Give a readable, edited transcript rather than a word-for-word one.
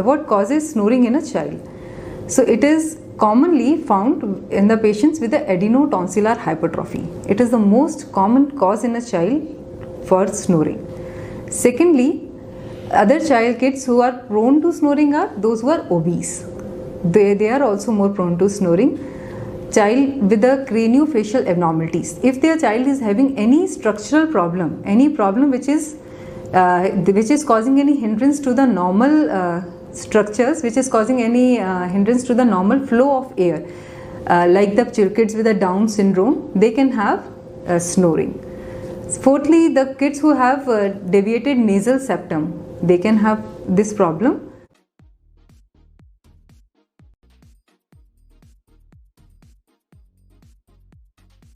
What causes snoring in a child? So it is commonly found in the patients with the adenotonsillar hypertrophy. It is the most common cause in a child for snoring. Secondly, other child kids who are prone to snoring are those who are obese. They are also more prone to snoring. Child with the craniofacial abnormalities. If their child is having any structural problem, any problem which is causing any hindrance to the normal structures, which is causing any hindrance to the normal flow of air, like the kids with the Down syndrome, they can have snoring. Fourthly, the kids who have deviated nasal septum, they can have this problem.